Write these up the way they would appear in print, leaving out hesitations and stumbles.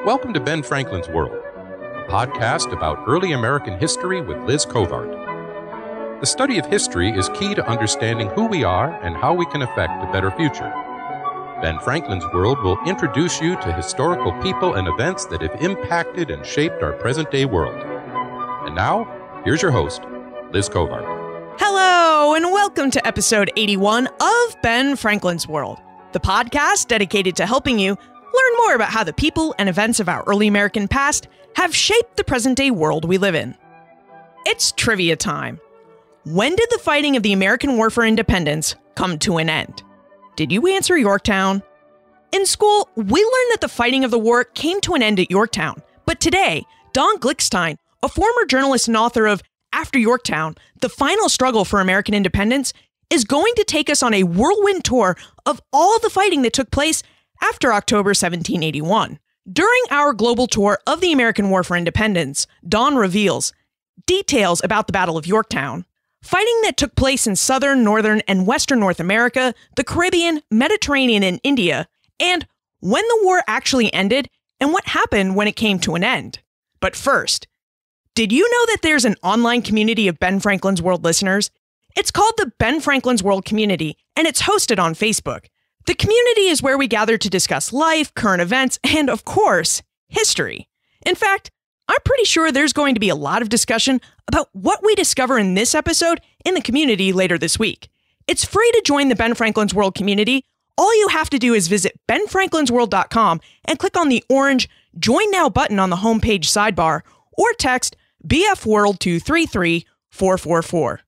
Welcome to Ben Franklin's World, a podcast about early American history with Liz Covart. The study of history is key to understanding who we are and how we can affect a better future. Ben Franklin's World will introduce you to historical people and events that have impacted and shaped our present-day world. And now, here's your host, Liz Covart. Hello, and welcome to episode 81 of Ben Franklin's World, the podcast dedicated to helping you learn more about how the people and events of our early American past have shaped the present-day world we live in. It's trivia time. When did the fighting of the American War for Independence come to an end? Did you answer Yorktown? In school, we learned that the fighting of the war came to an end at Yorktown. But today, Don Glickstein, a former journalist and author of After Yorktown, The Final Struggle for American Independence, is going to take us on a whirlwind tour of all the fighting that took place after October 1781. During our global tour of the American War for Independence, Don reveals details about the Battle of Yorktown, fighting that took place in southern, northern, and western North America, the Caribbean, Mediterranean, and India, and when the war actually ended and what happened when it came to an end. But first, did you know that there's an online community of Ben Franklin's World listeners? It's called the Ben Franklin's World Community, and it's hosted on Facebook. The community is where we gather to discuss life, current events, and, of course, history. In fact, I'm pretty sure there's going to be a lot of discussion about what we discover in this episode in the community later this week. It's free to join the Ben Franklin's World community. All you have to do is visit benfranklinsworld.com and click on the orange Join Now button on the homepage sidebar or text BF World to 33444.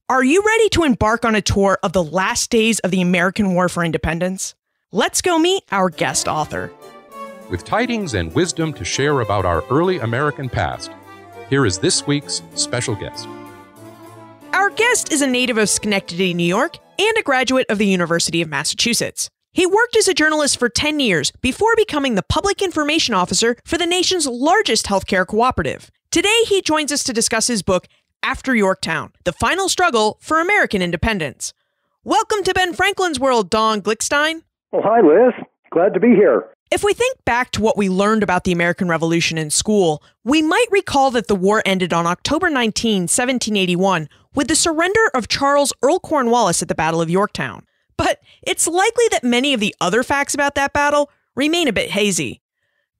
Are you ready to embark on a tour of the last days of the American War for Independence? Let's go meet our guest author. With tidings and wisdom to share about our early American past, here is this week's special guest. Our guest is a native of Schenectady, New York, and a graduate of the University of Massachusetts. He worked as a journalist for 10 years before becoming the public information officer for the nation's largest healthcare cooperative. Today, he joins us to discuss his book, After Yorktown, The Final Struggle for American Independence. Welcome to Ben Franklin's World, Don Glickstein. Well, hi, Liz. Glad to be here. If we think back to what we learned about the American Revolution in school, we might recall that the war ended on October 19, 1781, with the surrender of Charles Earl Cornwallis at the Battle of Yorktown. But it's likely that many of the other facts about that battle remain a bit hazy.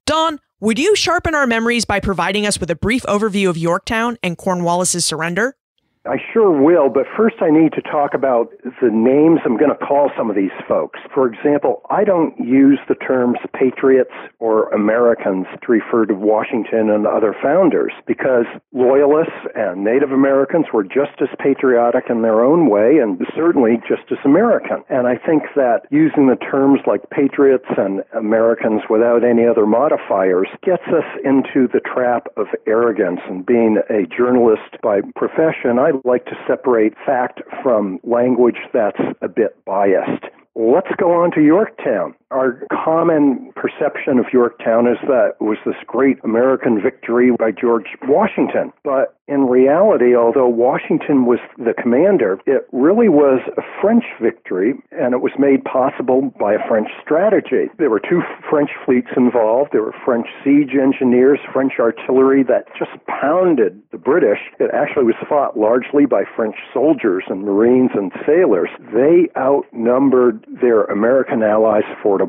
Don, would you sharpen our memories by providing us with a brief overview of Yorktown and Cornwallis' surrender? I sure will, but first I need to talk about the names I'm going to call some of these folks. For example, I don't use the terms patriots or Americans to refer to Washington and other founders because loyalists and Native Americans were just as patriotic in their own way and certainly just as American. And I think that using the terms like patriots and Americans without any other modifiers gets us into the trap of arrogance and being a journalist by profession. I like to separate fact from language that's a bit biased. Let's go on to Yorktown. Our common perception of Yorktown is that it was this great American victory by George Washington. But in reality, although Washington was the commander, it really was a French victory, and it was made possible by a French strategy. There were two French fleets involved. There were French siege engineers, French artillery that just pounded the British. It actually was fought largely by French soldiers and Marines and sailors. They outnumbered their American allies 4-1.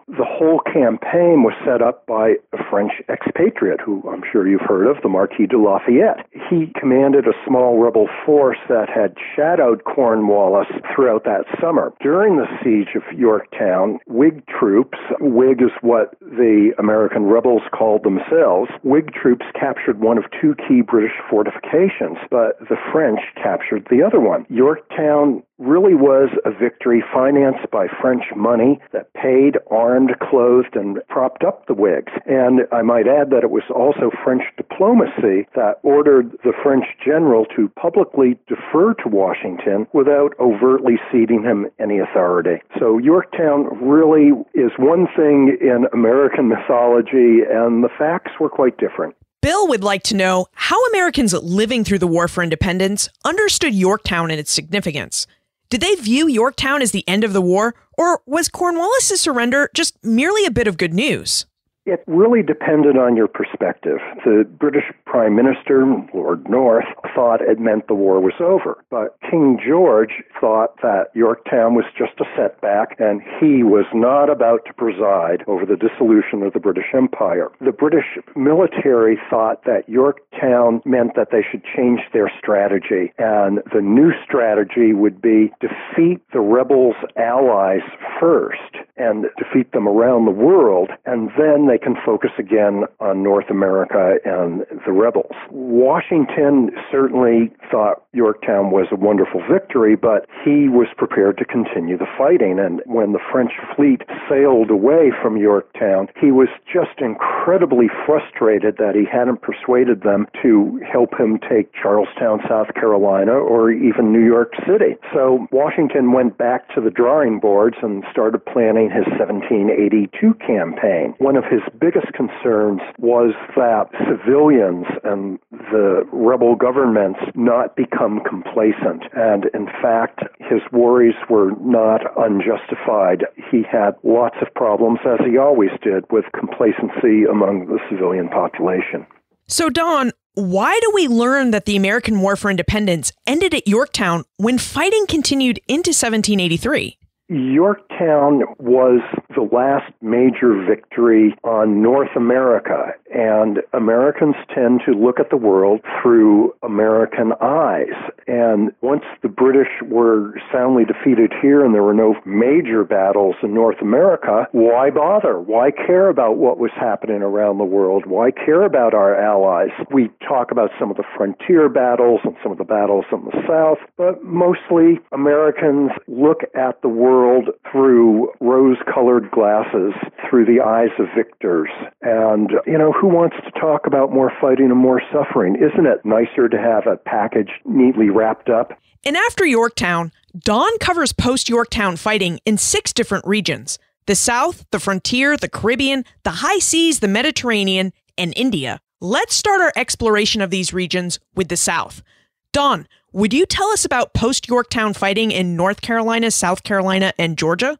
The whole campaign was set up by a French expatriate, who I'm sure you've heard of, the Marquis de Lafayette. He commanded a small rebel force that had shadowed Cornwallis throughout that summer. During the siege of Yorktown, Whig troops, Whig is what the American rebels called themselves, Whig troops captured one of two key British fortifications, but the French captured the other one. Yorktown really was a victory financed by French money that paid, armed, clothed, and propped up the Whigs. And I might add that it was also French diplomacy that ordered the French general to publicly defer to Washington without overtly ceding him any authority. So Yorktown really is one thing in American mythology, and the facts were quite different. Bill would like to know how Americans living through the War for Independence understood Yorktown and its significance. Did they view Yorktown as the end of the war, or was Cornwallis' surrender just merely a bit of good news? It really depended on your perspective. The British Prime Minister, Lord North, thought it meant the war was over. But King George thought that Yorktown was just a setback, and he was not about to preside over the dissolution of the British Empire. The British military thought that Yorktown meant that they should change their strategy, and the new strategy would be defeat the rebels' allies first and defeat them around the world, and then they can focus again on North America and the rebels. Washington certainly thought Yorktown was a wonderful victory, but he was prepared to continue the fighting, and when the French fleet sailed away from Yorktown, he was just incredibly frustrated that he hadn't persuaded them to help him take Charlestown, South Carolina, or even New York City. So Washington went back to the drawing boards and started planning his 1782 campaign. One of his biggest concerns was that civilians and the rebel governments not become complacent. And in fact, his worries were not unjustified. He had lots of problems, as he always did, with complacency among the civilian population. So, Don, why do we learn that the American War for Independence ended at Yorktown when fighting continued into 1783? Yorktown was the last major victory on North America, and Americans tend to look at the world through American eyes. And once the British were soundly defeated here and there were no major battles in North America, why bother? Why care about what was happening around the world? Why care about our allies? We talk about some of the frontier battles and some of the battles in the South, but mostly Americans look at the world through rose-colored glasses, through the eyes of victors. And, who wants to talk about more fighting and more suffering? Isn't it nicer to have a package neatly wrapped up? And after Yorktown, Don covers post-Yorktown fighting in 6 different regions: the South, the frontier, the Caribbean, the high seas, the Mediterranean, and India. Let's start our exploration of these regions with the South. Don, would you tell us about post-Yorktown fighting in North Carolina, South Carolina, and Georgia?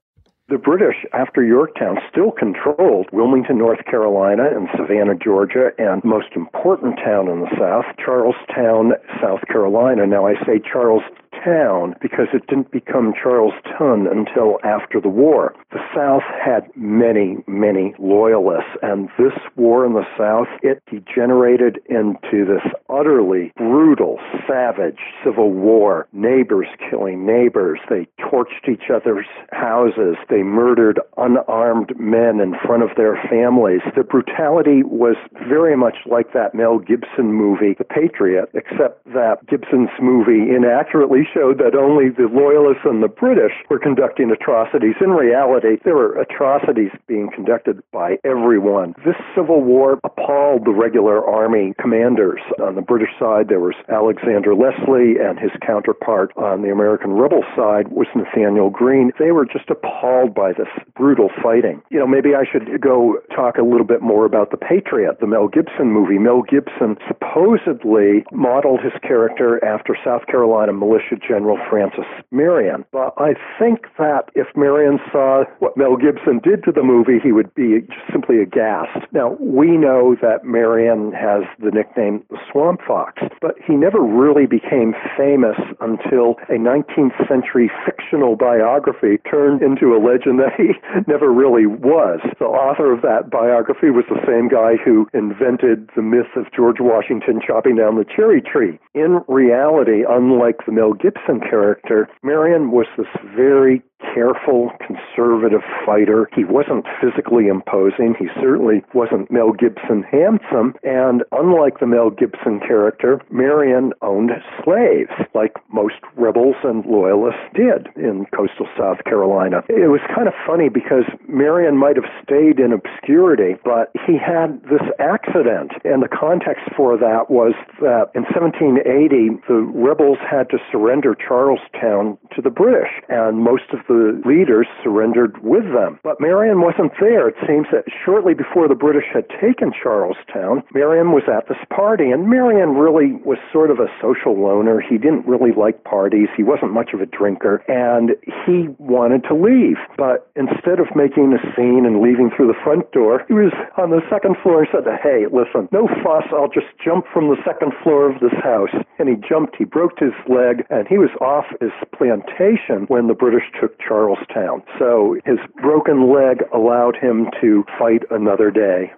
The British, after Yorktown, still controlled Wilmington, North Carolina, and Savannah, Georgia, and most important town in the South, Charlestown, South Carolina. Now, I say Charlestown because it didn't become Charleston until after the war. The South had many, many loyalists, and this war in the South, it degenerated into this utterly brutal, savage civil war. Neighbors killing neighbors. They torched each other's houses. They murdered unarmed men in front of their families. The brutality was very much like that Mel Gibson movie, The Patriot, except that Gibson's movie inaccurately showed that only the Loyalists and the British were conducting atrocities. In reality, there were atrocities being conducted by everyone. This civil war appalled the regular army commanders. On the British side, there was Alexander Leslie, and his counterpart on the American rebel side was Nathaniel Greene. They were just appalled by this brutal fighting. Maybe I should go talk a little bit more about The Patriot, the Mel Gibson movie. Mel Gibson supposedly modeled his character after South Carolina Militia General Francis Marion. But I think that if Marion saw what Mel Gibson did to the movie, he would be just simply aghast. Now, we know that Marion has the nickname the Swamp Fox, but he never really became famous until a 19th century fictional biography turned into a legend that he never really was. The author of that biography was the same guy who invented the myth of George Washington chopping down the cherry tree. In reality, unlike the Mel Gibson character, Marion was this very careful, conservative fighter. He wasn't physically imposing. He certainly wasn't Mel Gibson handsome. And unlike the Mel Gibson character, Marion owned slaves, like most rebels and loyalists did in coastal South Carolina. It was kind of funny because Marion might have stayed in obscurity, but he had this accident. And the context for that was that in 1780, the rebels had to surrender Charlestown to the British. And most of the leaders surrendered with them. But Marion wasn't there. It seems that shortly before the British had taken Charlestown, Marion was at this party, and Marion really was sort of a social loner. He didn't really like parties. He wasn't much of a drinker, and he wanted to leave. But instead of making a scene and leaving through the front door, he was on the second floor and said, "Hey, listen, no fuss, I'll just jump from the second floor of this house." And he jumped, he broke his leg, and he was off his plantation when the British took Charlestown. So his broken leg allowed him to fight another day.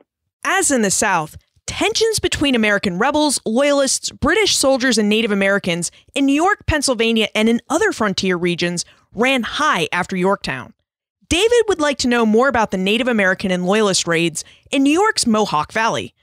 As in the South, tensions between American rebels, loyalists, British soldiers, and Native Americans in New York, Pennsylvania, and in other frontier regions ran high after Yorktown. David would like to know more about the Native American and Loyalist raids in New York's Mohawk Valley.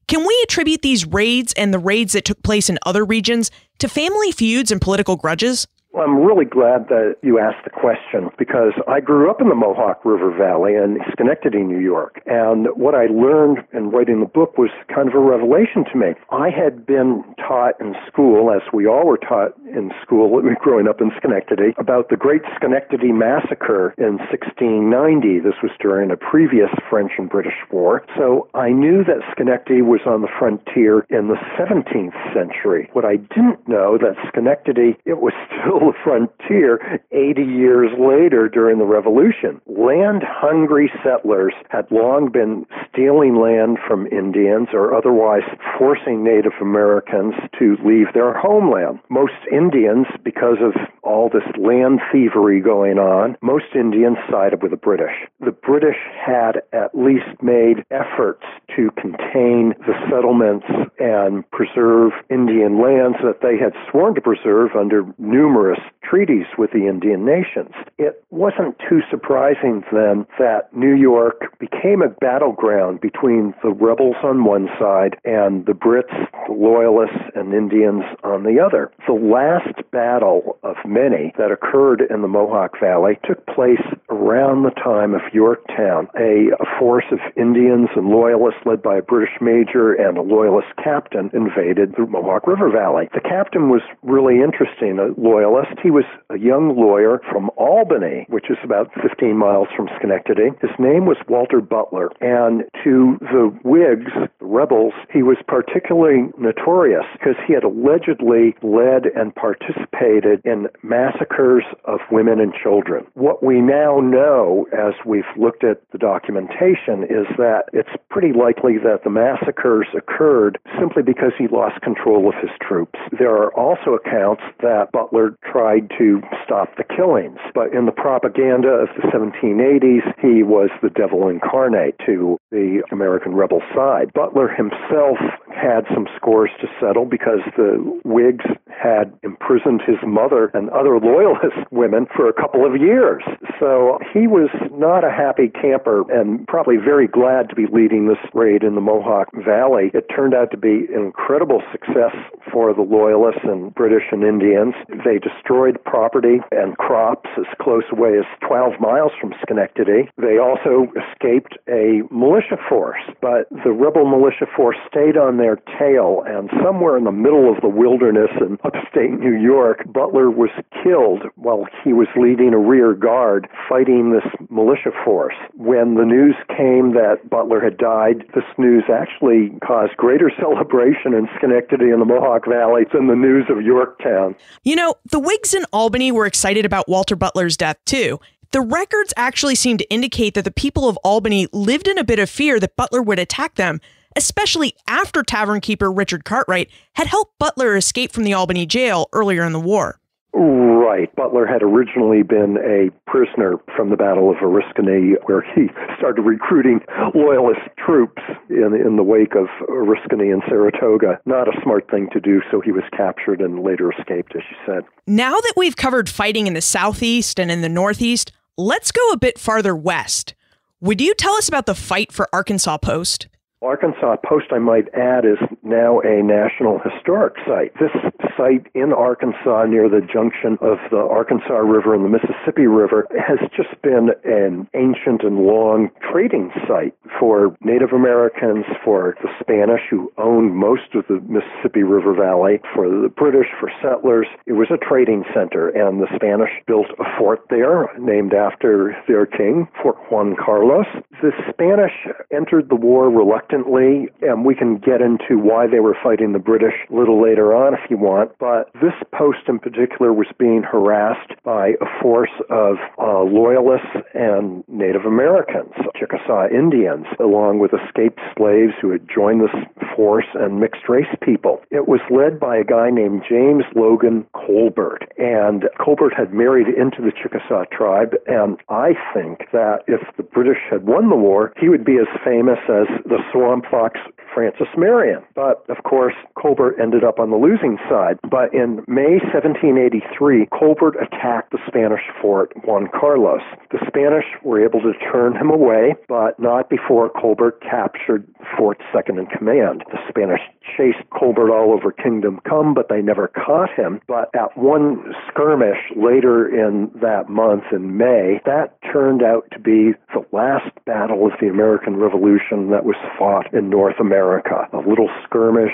Can we attribute these raids and the raids that took place in other regions to family feuds and political grudges? Well, I'm really glad that you asked the question because I grew up in the Mohawk River Valley in Schenectady, New York. And what I learned in writing the book was kind of a revelation to me. I had been taught in school, as we all were taught in school growing up in Schenectady, about the Great Schenectady Massacre in 1690. This was during a previous French and British war. So I knew that Schenectady was on the frontier in the 17th century. What I didn't know that Schenectady, it was still the frontier 80 years later during the Revolution. Land-hungry settlers had long been stealing land from Indians or otherwise forcing Native Americans to leave their homeland. Most Indians, because of all this land thievery going on, most Indians sided with the British. The British had at least made efforts to contain the settlements and preserve Indian lands that they had sworn to preserve under numerous treaties with the Indian nations. It wasn't too surprising then that New York became a battleground between the rebels on one side and the Brits, the Loyalists, and Indians on the other. The last battle of many that occurred in the Mohawk Valley took place around the time of Yorktown. A force of Indians and Loyalists led by a British major and a Loyalist captain invaded the Mohawk River Valley. The captain was really interesting, a Loyalist. He was a young lawyer from Albany, which is about 15 miles from Schenectady. His name was Walter Butler, and to the Whigs, the rebels, he was particularly notorious because he had allegedly led and participated in massacres of women and children. What we now know, as we've looked at the documentation, is that it's pretty likely that the massacres occurred simply because he lost control of his troops. There are also accounts that Butler tried to stop the killings, but in the propaganda of the 1780s, he was the devil incarnate to the American rebel side. Butler himself had some scores to settle because the Whigs had imprisoned his mother and other Loyalist women for a couple of years. So he was not a happy camper and probably very glad to be leading this raid in the Mohawk Valley. It turned out to be an incredible success for the Loyalists and British and Indians. They destroyed property and crops as close away as 12 miles from Schenectady. They also escaped a militia force, but the rebel militia force stayed on their tail, and somewhere in the middle of the wilderness in upstate New York, Butler was killed while he was leading a rear guard fighting this militia force. When the news came that Butler had died, this news actually caused greater celebration in Schenectady and the Mohawk Valley than the news of Yorktown. You know, the Whigs in Albany were excited about Walter Butler's death, too. The records actually seem to indicate that the people of Albany lived in a bit of fear that Butler would attack them, especially after tavern keeper Richard Cartwright had helped Butler escape from the Albany jail earlier in the war. Right. Butler had originally been a prisoner from the Battle of Oriskany, where he started recruiting Loyalist troops in the wake of Oriskany and Saratoga. Not a smart thing to do, so he was captured and later escaped, as you said. Now that we've covered fighting in the Southeast and in the Northeast, let's go a bit farther west. Would you tell us about the fight for Arkansas Post? Arkansas Post, I might add, is now a National Historic Site. This site in Arkansas near the junction of the Arkansas River and the Mississippi River has just been an ancient and long trading site for Native Americans, for the Spanish, who owned most of the Mississippi River Valley, for the British, for settlers. It was a trading center, and the Spanish built a fort there named after their king, Fort Juan Carlos. The Spanish entered the war reluctantly, and we can get into why they were fighting the British a little later on if you want, but this post in particular was being harassed by a force of loyalists and Native Americans, Chickasaw Indians, along with escaped slaves who had joined this force and mixed-race people. It was led by a guy named James Logan Colbert, and Colbert had married into the Chickasaw tribe, and I think that if the British had won the war, he would be as famous as the Swamp Fox Francis Marion. But, of course, Colbert ended up on the losing side. But in May 1783, Colbert attacked the Spanish fort Juan Carlos. The Spanish were able to turn him away, but not before Colbert captured the fort's second-in-command. The Spanish chased Colbert all over Kingdom Come, but they never caught him. But at one skirmish later in that month, in May, that turned out to be the last battle of the American Revolution that was fought in North America. A little skirmish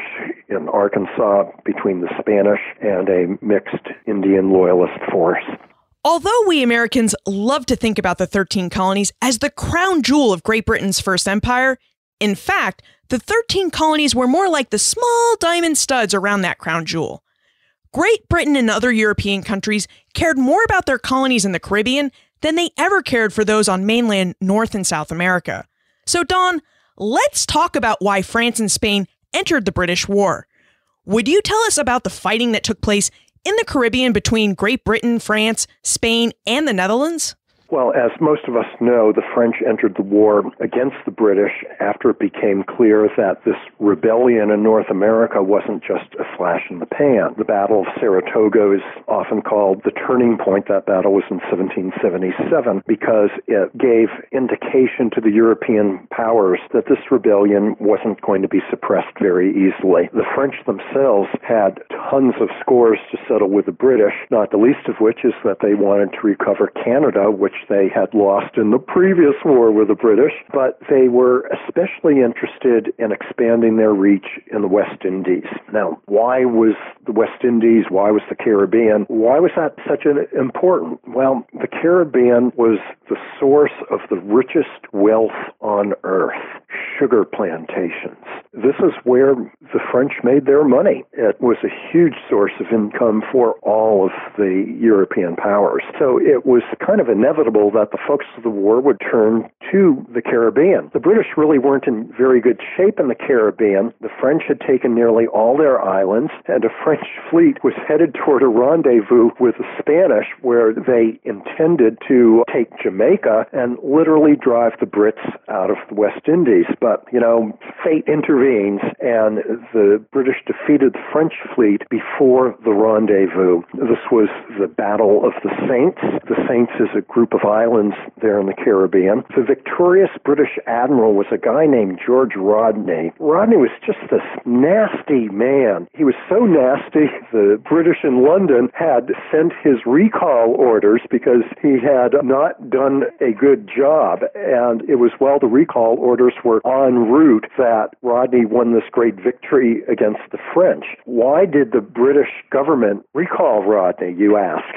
in Arkansas between the Spanish and a mixed Indian loyalist force. Although we Americans love to think about the 13 colonies as the crown jewel of Great Britain's First Empire, in fact, the 13 colonies were more like the small diamond studs around that crown jewel. Great Britain and other European countries cared more about their colonies in the Caribbean than they ever cared for those on mainland North and South America. So, Dawn, let's talk about why France and Spain entered the British War. Would you tell us about the fighting that took place in the Caribbean between Great Britain, France, Spain, and the Netherlands? Well, as most of us know, the French entered the war against the British after it became clear that this rebellion in North America wasn't just a flash in the pan. The Battle of Saratoga is often called the turning point. That battle was in 1777 because it gave indication to the European powers that this rebellion wasn't going to be suppressed very easily. The French themselves had tons of scores to settle with the British, not the least of which is that they wanted to recover Canada, which they had lost in the previous war with the British, but they were especially interested in expanding their reach in the West Indies. Now, why was the West Indies, why was the Caribbean, why was that such an important? Well, the Caribbean was the source of the richest wealth on earth, sugar plantations. This is where the French made their money. It was a huge source of income for all of the European powers. So it was kind of inevitable that the focus of the war would turn to the Caribbean. The British really weren't in very good shape in the Caribbean. The French had taken nearly all their islands, and a French fleet was headed toward a rendezvous with the Spanish where they intended to take Jamaica and literally drive the Brits out of the West Indies. But, fate intervenes, and the British defeated the French fleet before the rendezvous. This was the Battle of the Saints. The Saints is a group of islands there in the Caribbean. The victorious British admiral was a guy named George Rodney. Rodney was just this nasty man. He was so nasty, the British in London had sent his recall orders because he had not done a good job. And it was while the recall orders were en route that Rodney won this great victory against the French. Why did the British government recall Rodney, you ask?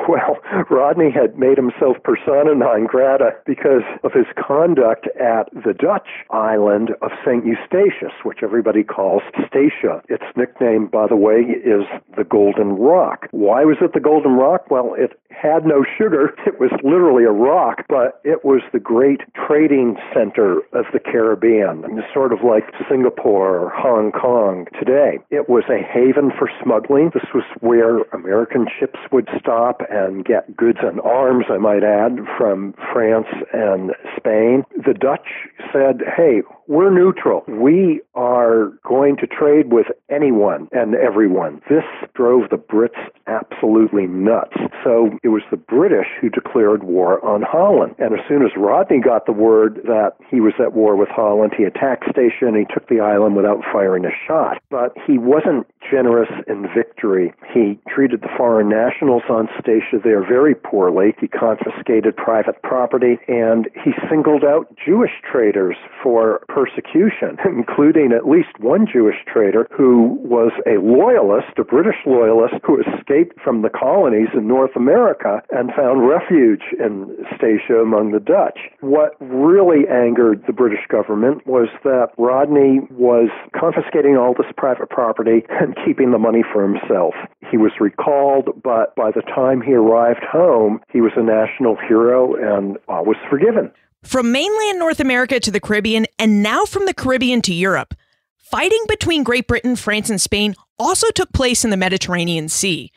Well, Rodney had made himself persona non grata because of his conduct at the Dutch island of St. Eustatius, which everybody calls Statia. Its nickname, by the way, is the Golden Rock. Why was it the Golden Rock? Well, it had no sugar. It was literally a rock, but it was the great trading center of the Caribbean, sort of like Singapore or Hong Kong today. It was a haven for smuggling. This was where American ships would stop and get goods and arms, I might add, from France and Spain. The Dutch said, hey, we're neutral. We are going to trade with anyone and everyone. This drove the Brits absolutely nuts. So it was the British who declared war on Holland. And as soon as Rodney got the word that he was at war with Holland, he attacked Statia and he took the island without firing a shot. But he wasn't generous in victory. He treated the foreign nationals on station there very poorly. He confiscated private property, and he singled out Jewish traders for persecution, including at least one Jewish trader who was a loyalist, a British loyalist, who escaped from the colonies in North America and found refuge in Statia among the Dutch. What really angered the British government was that Rodney was confiscating all this private property and keeping the money for himself. He was recalled, but by the time he arrived home, he was a national hero and was forgiven. From mainland North America to the Caribbean, and now from the Caribbean to Europe, fighting between Great Britain, France, and Spain also took place in the Mediterranean Sea.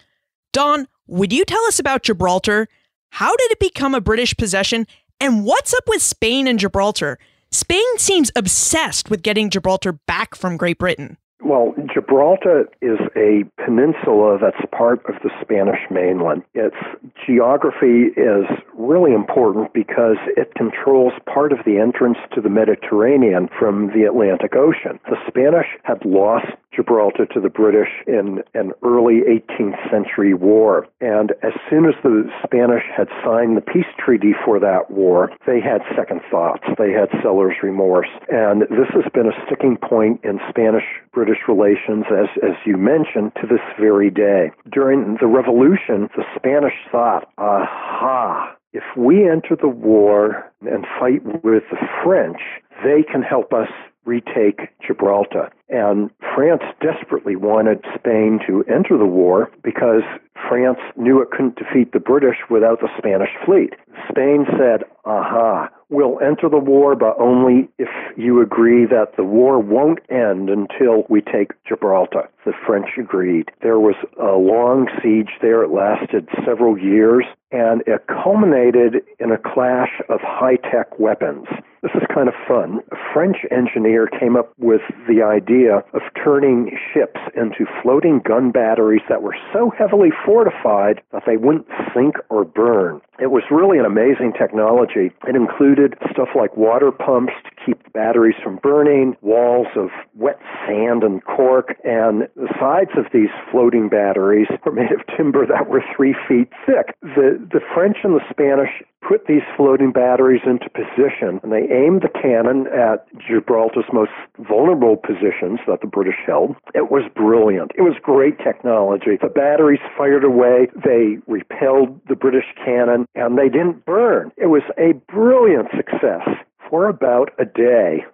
Don, would you tell us about Gibraltar? How did it become a British possession? And what's up with Spain and Gibraltar? Spain seems obsessed with getting Gibraltar back from Great Britain. Well, Gibraltar is a peninsula that's part of the Spanish mainland. Its geography is really important because it controls part of the entrance to the Mediterranean from the Atlantic Ocean. The Spanish had lost Gibraltar to the British in an early 18th century war, and as soon as the Spanish had signed the peace treaty for that war, they had second thoughts. They had seller's remorse, and this has been a sticking point in Spanish-British relations, as you mentioned, to this very day. During the Revolution, the Spanish thought, aha, if we enter the war and fight with the French, they can help us retake Gibraltar. And France desperately wanted Spain to enter the war because France knew it couldn't defeat the British without the Spanish fleet. Spain said, aha, we'll enter the war, but only if you agree that the war won't end until we take Gibraltar. The French agreed. There was a long siege there. It lasted several years, and it culminated in a clash of high-tech weapons. This is kind of fun. A French engineer came up with the idea of turning ships into floating gun batteries that were so heavily fortified that they wouldn't sink or burn. It was really an amazing technology. It included stuff like water pumps to keep the batteries from burning, walls of wet sand and cork, and the sides of these floating batteries were made of timber that were 3 feet thick. The French and the Spanish put these floating batteries into position, and they aimed the cannon at Gibraltar's most vulnerable positions that the British held. It was brilliant. It was great technology. The batteries fired away. They repelled the British cannon, and they didn't burn. It was a brilliant success for about a day.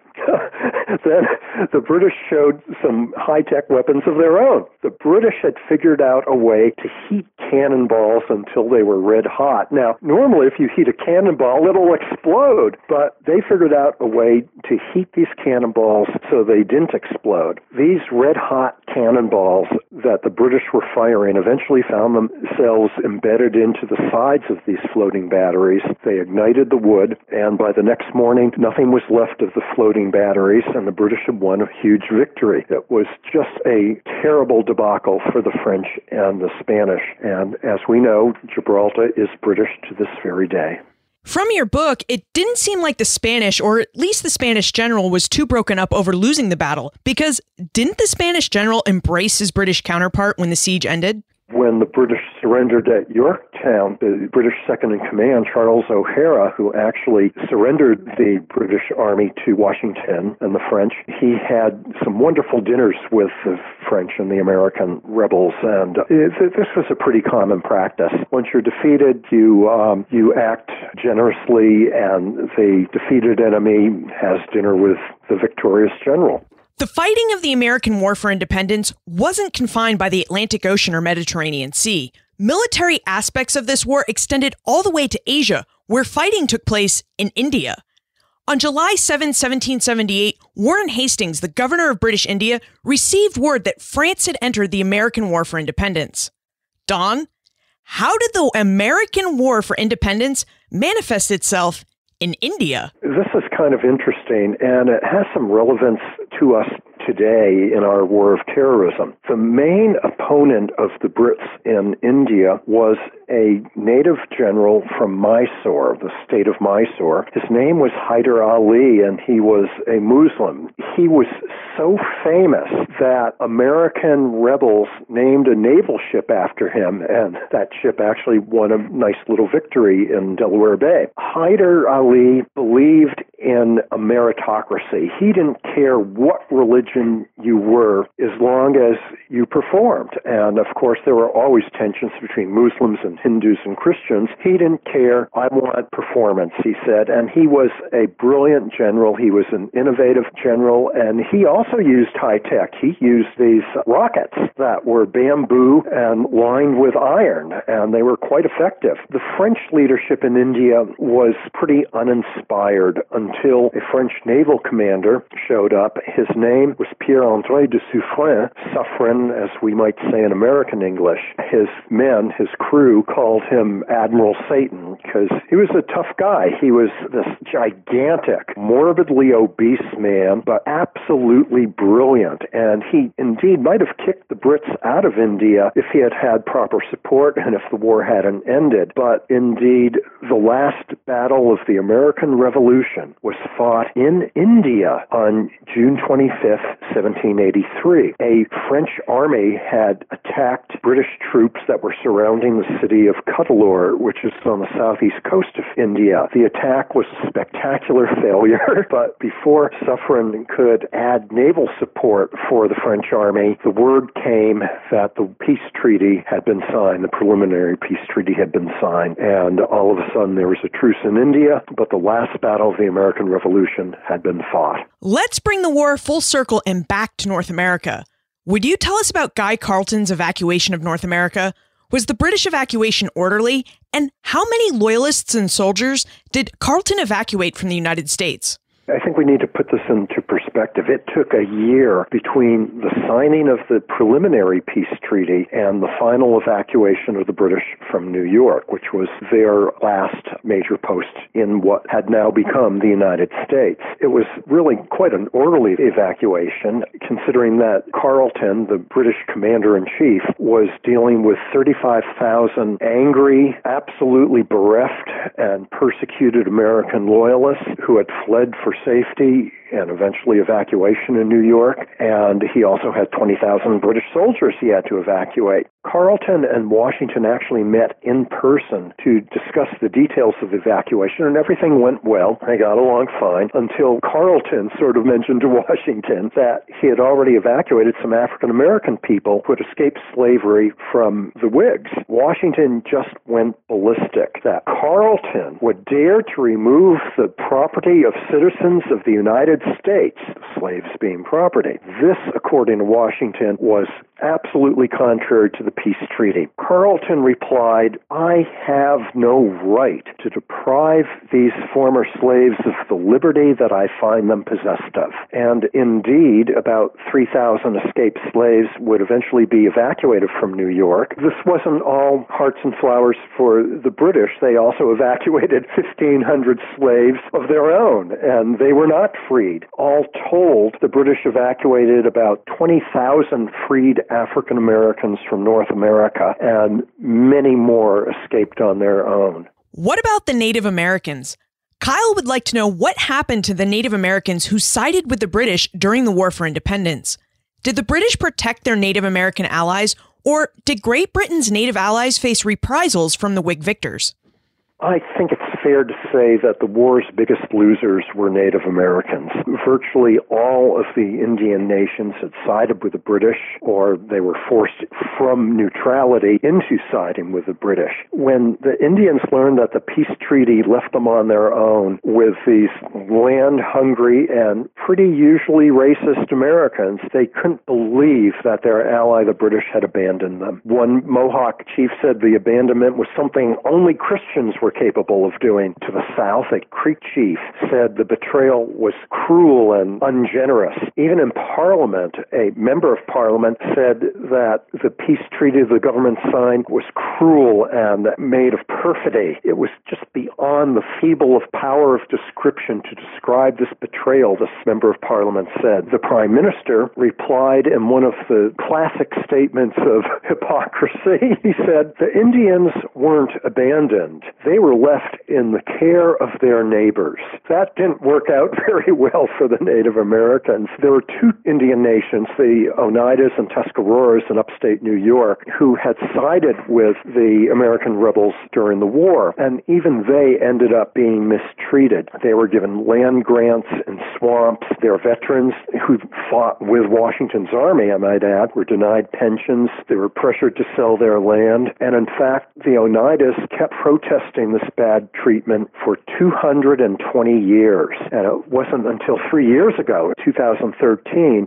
Then the British showed some high-tech weapons of their own. The British had figured out a way to heat cannonballs until they were red hot. Now, normally if you heat a cannonball, it'll explode, but they figured out a way to heat these cannonballs so they didn't explode. These red-hot cannonballs that the British were firing eventually found themselves embedded into the sides of these floating batteries. They ignited the wood, and by the next morning, nothing was left of the floating batteries, and the British had won a huge victory. It was just a terrible debacle for the French and the Spanish, and as we know, Gibraltar is British to this very day. From your book, it didn't seem like the Spanish, or at least the Spanish general, was too broken up over losing the battle, because didn't the Spanish general embrace his British counterpart when the siege ended? When the British surrendered at Yorktown, the British second-in-command, Charles OHara, who actually surrendered the British army to Washington and the French, he had some wonderful dinners with the French and the American rebels, and this was a pretty common practice. Once you're defeated, you act generously, and the defeated enemy has dinner with the victorious general. The fighting of the American War for Independence wasn't confined by the Atlantic Ocean or Mediterranean Sea. Military aspects of this war extended all the way to Asia, where fighting took place in India. On July 7, 1778, Warren Hastings, the governor of British India, received word that France had entered the American War for Independence. Don, how did the American War for Independence manifest itself in India? This is kind of interesting, and it has some relevance to us today in our war of terrorism. The main opponent of the Brits in India was a native general from Mysore, the state of Mysore. His name was Hyder Ali, and he was a Muslim. He was so famous that American rebels named a naval ship after him, and that ship actually won a nice little victory in Delaware Bay. Hyder Ali believed in a meritocracy. He didn't care what religion you were as long as you performed. And of course, there were always tensions between Muslims and Hindus and Christians. He didn't care. I want performance, he said. And he was a brilliant general. He was an innovative general. And he also used high tech. He used these rockets that were bamboo and lined with iron, and they were quite effective. The French leadership in India was pretty uninspired until a French naval commander showed up. His name was Pierre-André de Suffren, as we might say in American English. His men, his crew, called him Admiral Satan because he was a tough guy. He was this gigantic, morbidly obese man, but absolutely brilliant. And he indeed might have kicked the Brits out of India if he had had proper support and if the war hadn't ended. But indeed, the last battle of the American Revolution was fought in India on June 25th, 1783. A French army had attacked British troops that were surrounding the city of Cuddalore, which is on the southeast coast of India. The attack was a spectacular failure, but before Suffren could add naval support for the French army, the word came that the peace treaty had been signed, the preliminary peace treaty had been signed, and all of a sudden there was a truce in India, but the last battle of the American Revolution had been fought. Let's bring the war full circle and back to North America. Would you tell us about Guy Carleton's evacuation of North America? Was the British evacuation orderly? And how many loyalists and soldiers did Carleton evacuate from the United States? I think we need to put this into perspective. It took a year between the signing of the preliminary peace treaty and the final evacuation of the British from New York, which was their last major post in what had now become the United States. It was really quite an orderly evacuation, considering that Carleton, the British commander-in-chief, was dealing with 35,000 angry, absolutely bereft and persecuted American loyalists who had fled for safety and eventually evacuation in New York, and he also had 20,000 British soldiers he had to evacuate. Carleton and Washington actually met in person to discuss the details of the evacuation, and everything went well. They got along fine until Carleton sort of mentioned to Washington that he had already evacuated some African-American people who had escaped slavery from the Whigs. Washington just went ballistic that Carleton would dare to remove the property of citizens of the United States, slaves being property. This, according to Washington, was absolutely contrary to the peace treaty. Carleton replied, "I have no right to deprive these former slaves of the liberty that I find them possessed of." And indeed, about 3,000 escaped slaves would eventually be evacuated from New York. This wasn't all hearts and flowers for the British. They also evacuated 1,500 slaves of their own, and they were not freed. All told, the British evacuated about 20,000 freed African Americans from North America, and many more escaped on their own. What about the Native Americans? Kyle would like to know what happened to the Native Americans who sided with the British during the War for Independence. Did the British protect their Native American allies, or did Great Britain's Native allies face reprisals from the Whig victors? I think it's fair to say that the war's biggest losers were Native Americans. Virtually all of the Indian nations had sided with the British, or they were forced from neutrality into siding with the British. When the Indians learned that the peace treaty left them on their own with these land-hungry and pretty usually racist Americans, they couldn't believe that their ally, the British, had abandoned them. One Mohawk chief said the abandonment was something only Christians were capable of doing. To the south, a Creek chief said the betrayal was cruel and ungenerous. Even in Parliament, a member of Parliament said that the peace treaty the government signed was cruel and made of perfidy. It was just beyond the feeble of power of description to describe this betrayal, this member of Parliament said. The Prime Minister replied in one of the classic statements of hypocrisy. He said, "The Indians weren't abandoned. They were left in the care of their neighbors." That didn't work out very well for the Native Americans. There were two Indian nations, the Oneidas and Tuscaroras in upstate New York, who had sided with the American rebels during the war, and even they ended up being mistreated. They were given land grants in swamps. Their veterans who fought with Washington's army, I might add, were denied pensions. They were pressured to sell their land, and in fact, the Oneidas kept protesting this bad treatment for 220 years, and it wasn't until 3 years ago, 2013,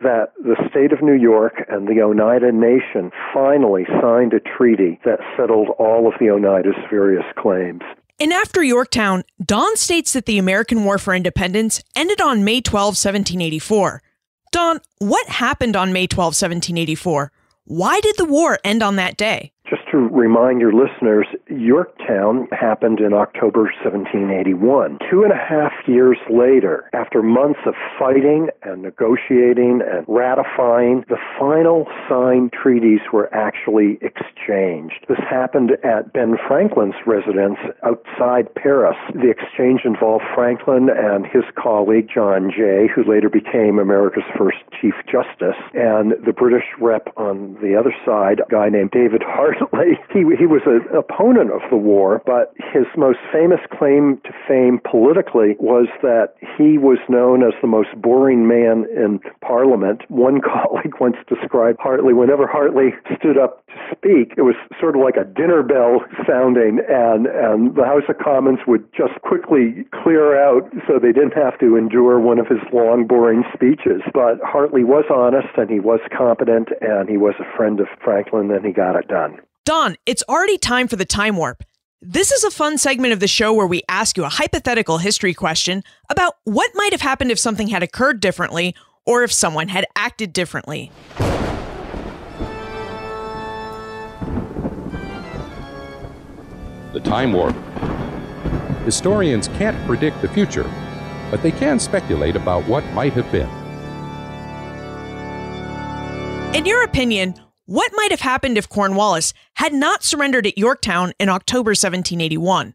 that the state of New York and the Oneida Nation finally signed a treaty that settled all of the Oneida's various claims. In After Yorktown, Don states that the American War for Independence ended on May 12, 1784. Don, what happened on May 12, 1784? Why did the war end on that day? Just to remind your listeners, Yorktown happened in October 1781. 2.5 years later, after months of fighting and negotiating and ratifying, the final signed treaties were actually exchanged. This happened at Ben Franklin's residence outside Paris. The exchange involved Franklin and his colleague John Jay, who later became America's first Chief Justice, and the British rep on the other side, a guy named David Hyder Ali. He was an opponent of the war, but his most famous claim to fame politically was that he was known as the most boring man in Parliament. One colleague once described Hartley, whenever Hartley stood up to speak, it was sort of like a dinner bell sounding, and the House of Commons would just quickly clear out so they didn't have to endure one of his long, boring speeches. But Hartley was honest, and he was competent, and he was a friend of Franklin, and he got it done. Don, it's already time for the Time Warp. This is a fun segment of the show where we ask you a hypothetical history question about what might have happened if something had occurred differently or if someone had acted differently. The Time Warp. Historians can't predict the future, but they can speculate about what might have been. In your opinion, what might have happened if Cornwallis had not surrendered at Yorktown in October 1781?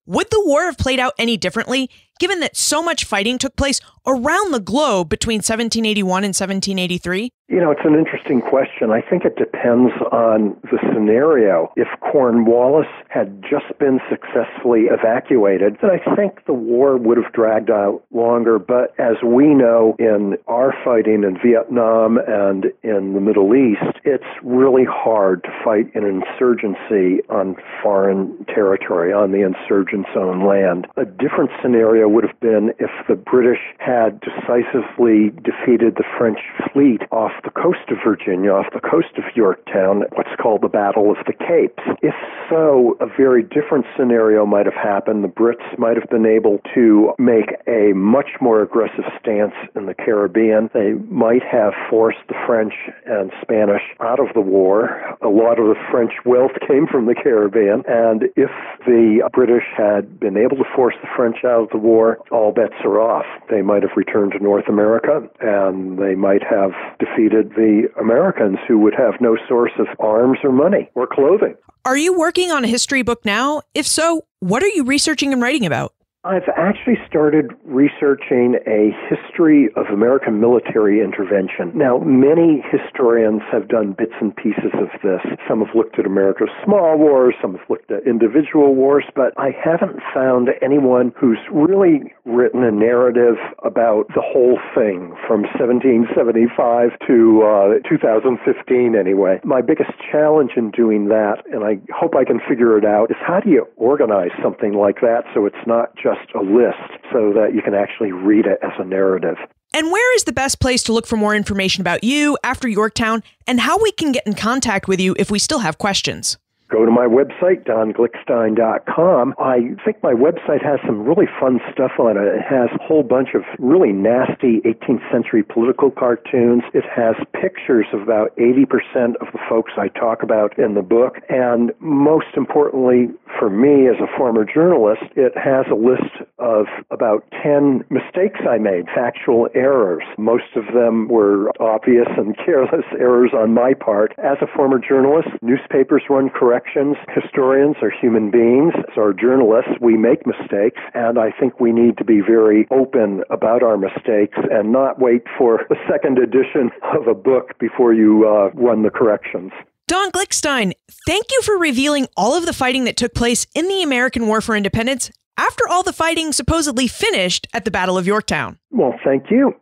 Would the war have played out any differently, given that so much fighting took place around the globe between 1781 and 1783? You know, it's an interesting question. I think it depends on the scenario. If Cornwallis had just been successfully evacuated, then I think the war would have dragged out longer. But as we know in our fighting in Vietnam and in the Middle East, it's really hard to fight an insurgency on foreign territory, on the insurgent's own land. A different scenario would have been if the British had decisively defeated the French fleet off the coast of Virginia, off the coast of Yorktown, what's called the Battle of the Capes. If so, a very different scenario might have happened. The Brits might have been able to make a much more aggressive stance in the Caribbean. They might have forced the French and Spanish out of the war. A lot of the French wealth came from the Caribbean, and if the British had been able to force the French out of the war, all bets are off. They might have returned to North America, and they might have defeated the Americans, who would have no source of arms or money or clothing. Are you working on a history book now? If so, what are you researching and writing about? I've actually started researching a history of American military intervention. Now, many historians have done bits and pieces of this. Some have looked at America's small wars, some have looked at individual wars, but I haven't found anyone who's really written a narrative about the whole thing from 1775 to 2015 anyway. My biggest challenge in doing that, and I hope I can figure it out, is how do you organize something like that so it's not just a list, so that you can actually read it as a narrative. And where is the best place to look for more information about you, After Yorktown, and how we can get in contact with you if we still have questions? Go to my website, donglickstein.com. I think my website has some really fun stuff on it. It has a whole bunch of really nasty 18th century political cartoons. It has pictures of about 80% of the folks I talk about in the book. And most importantly, for me as a former journalist, it has a list of about 10 mistakes I made, factual errors. Most of them were obvious and careless errors on my part. As a former journalist, newspapers run correctly. corrections. Historians are human beings. As our journalists, we make mistakes, and I think we need to be very open about our mistakes and not wait for the second edition of a book before you run the corrections. Don Glickstein, thank you for revealing all of the fighting that took place in the American War for Independence after all the fighting supposedly finished at the Battle of Yorktown. Well, thank you.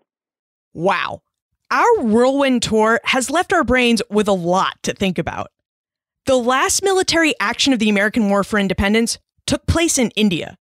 Wow. Our whirlwind tour has left our brains with a lot to think about. The last military action of the American War for Independence took place in India.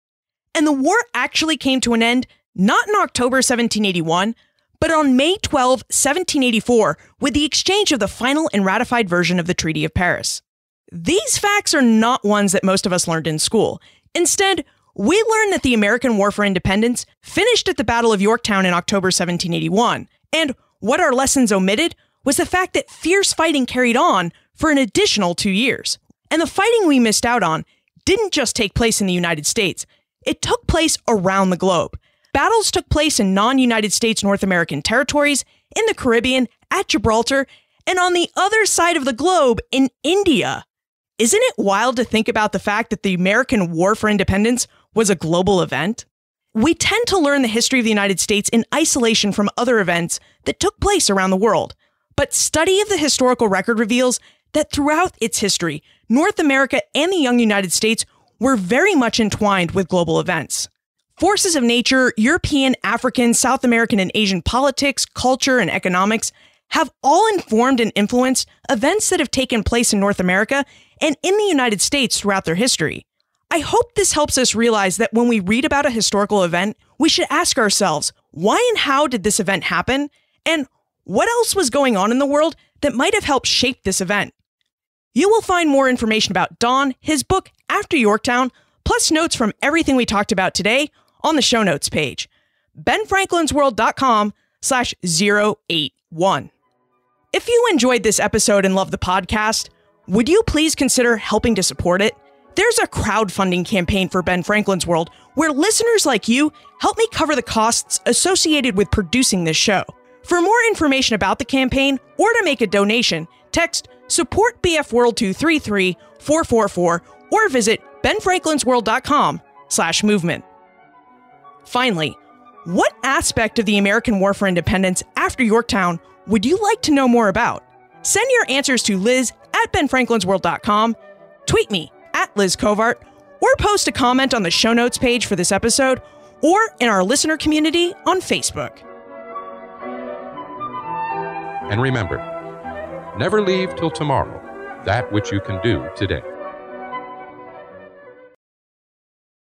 And the war actually came to an end not in October 1781, but on May 12, 1784, with the exchange of the final and ratified version of the Treaty of Paris. These facts are not ones that most of us learned in school. Instead, we learned that the American War for Independence finished at the Battle of Yorktown in October 1781, and what our lessons omitted was the fact that fierce fighting carried on for an additional 2 years. And the fighting we missed out on didn't just take place in the United States, it took place around the globe. Battles took place in non-United States North American territories, in the Caribbean, at Gibraltar, and on the other side of the globe in India. Isn't it wild to think about the fact that the American War for Independence was a global event? We tend to learn the history of the United States in isolation from other events that took place around the world. But study of the historical record reveals that throughout its history, North America and the young United States were very much entwined with global events. Forces of nature, European, African, South American, and Asian politics, culture, and economics have all informed and influenced events that have taken place in North America and in the United States throughout their history. I hope this helps us realize that when we read about a historical event, we should ask ourselves, why and how did this event happen? And what else was going on in the world that might have helped shape this event? You will find more information about Don, his book, After Yorktown, plus notes from everything we talked about today on the show notes page, benfranklinsworld.com/081. If you enjoyed this episode and love the podcast, would you please consider helping to support it? There's a crowdfunding campaign for Ben Franklin's World where listeners like you help me cover the costs associated with producing this show. For more information about the campaign or to make a donation, text support BF World to 33444 or visit benfranklinsworld.com/movement. Finally, what aspect of the American War for Independence after Yorktown would you like to know more about? Send your answers to liz@benfranklinsworld.com, tweet me @LizCovart, or post a comment on the show notes page for this episode or in our listener community on Facebook. And remember, never leave till tomorrow that which you can do today.